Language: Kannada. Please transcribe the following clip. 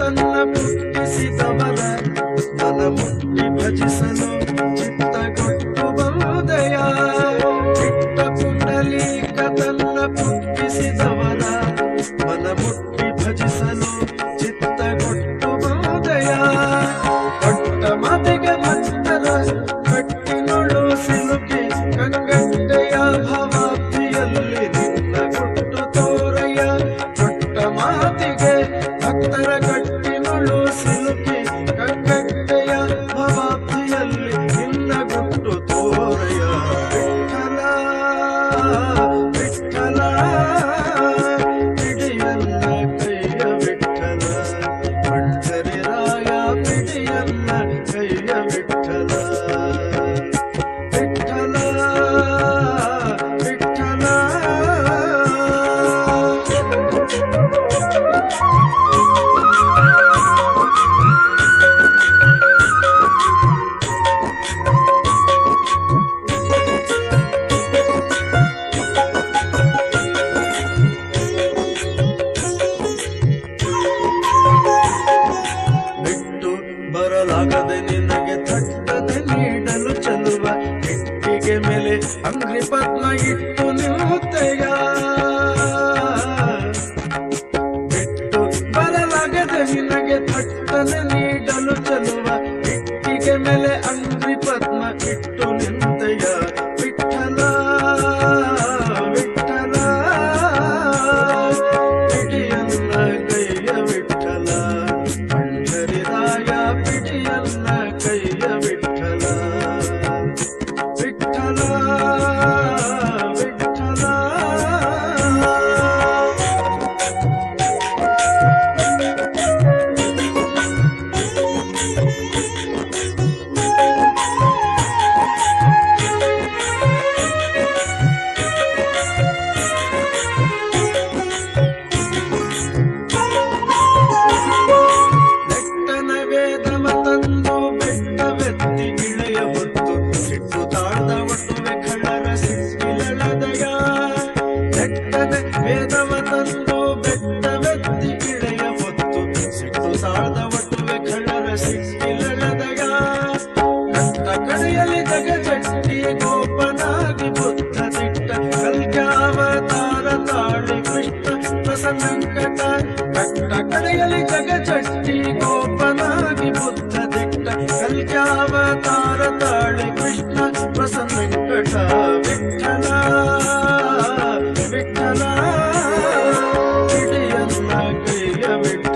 ತನ್ನ ಪುಟ್ಟಿಸಿದವರ ಬಲ ಮುಟ್ಟಿ ಭಜಿಸಲು ಚಿತ್ತಗೊಟ್ಟು ಬಂದೆಯ. ಚಿತ್ತ ಪುಂಡಲೀಕ ತನ್ನ ಪುಟ್ಟಿಸಿದವರ ಬಲ ಮುಟ್ಟಿ ಭಜಿಸಲು ಚಿತ್ತಗೊಟ್ಟು ಬಂದೆಯ. ಕೊಟ್ಟ ಮಾತಿಗೆ ಭಕ್ತರ ಕಟ್ಟಿನೊಳು ಸಿಲುಕಿ ಕಂಗಟ್ಟೆಯ ಭವಾಬ್ಧಿಯಲ್ಲಿ ನಿನ್ನ ಕೊಟ್ಟು ತೋರಯ್ಯ. ಕೊಟ್ಟ ಮಾತಿಗೆ ಭಕ್ತರ ಕಟ್ಟಿನೊಳು ಸಿಲುಕಿ ಕಂಗಟ್ಟೆಯ ಭವಾಬ್ಧಿಯಲ್ಲಿ ನಿನ್ನ ಕೊಟ್ಟು ತೋರಯ್ಯ. ವಿಠಲ ವಿಠಲ ಪಿಡಿಯನ್ನ ಕೈಯ ವಿಠಲ, ಪಂಡರಿರಾಯ ಪಿಡಿಯನ್ನ ಕೈಯ ವಿಠಲ. ವಿಠಲ ವಿಠಲ ಬಿಟ್ಟು ಬರಲಾಗದೆ ನಿನಗೆ ತಟ್ಟನೆ ನೀಡಲು ಚೆಲುವ ಇಟ್ಟಿಗೆ ಮೇಲೆ ಅಂಗ್ರಿ ಪದ್ಮ ಇಟ್ಟು ನಿಂತೆಯ. ಬಿಟ್ಟು ಬರಲಾಗದೆ ನಿನಗೆ ತಟ್ಟನೆ ನೀಡಲು ಚೆಲುವ ಇಟ್ಟಿಗೆ ಮೇಲೆ ಅಂಗ್ರಿ ಪದ್ಮ ಇಟ್ಟು ನಿಂತೆಯ. ವಿಠಲ ವಿಠಲ ಪಿಡಿಯನ್ನ ಕೈಯ ವಿಠಲ, ಪಂಡರಿರಾಯ ಪಿಡಿಯನ್ನ ಕೈಯ ವಿಠಲ. ವಿಠಲ ವಿಠಲ ನೆಟ್ಟನ ವೇದವ ತಂದು ಬೆಟ್ಟವೆತ್ತಿ ಇಳೆಯ ಹೊತ್ತು ಸಿಟ್ಟು ತಾಳ್ದ ಒಟ್ಟುವೆ ಖಳರ ಸಿಟ್ಟಿಲಳದಯ. ನೆಟ್ಟನ ವೇದವ ತಂದು ಬೆಟ್ಟವೆತ್ತಿ ಇಳೆಯ ಹೊತ್ತು ಸಿಟ್ಟು ತಾಳ್ದ ಒಟ್ಟುವೆ ಖಳರ ಸಿಟ್ಟಿಲಳದಯ. ಕಷ್ಟ ಕಡೆಯಲ್ಲಿ ಜಗಜಟ್ಟಿ ಗೋಪನಾಗಿ ಬುದ್ಧ ದಿಟ್ಟ ಕಲ್ಯಾವತಾರ ತಾಳಿ ಕೃಷ್ಣ ಪ್ರಸನ್ನಂಕಟ. ಕಷ್ಟ ಕಡೆಯಲ್ಲಿ ಜಗಜಟ್ಟಿ ಗೋಪನಾಗಿ ಬುದ್ಧ ದಿಟ್ಟ ಕಲ್ಯಾವತಾರ ತಾಳಿ ಕೃಷ್ಣ ಪ್ರಸನ್ನಂಕಟ. ವಿಠಲ ವಿಠಲ ಪಿಡಿಯನ್ನ ಕೈಯ ವಿಠಲ.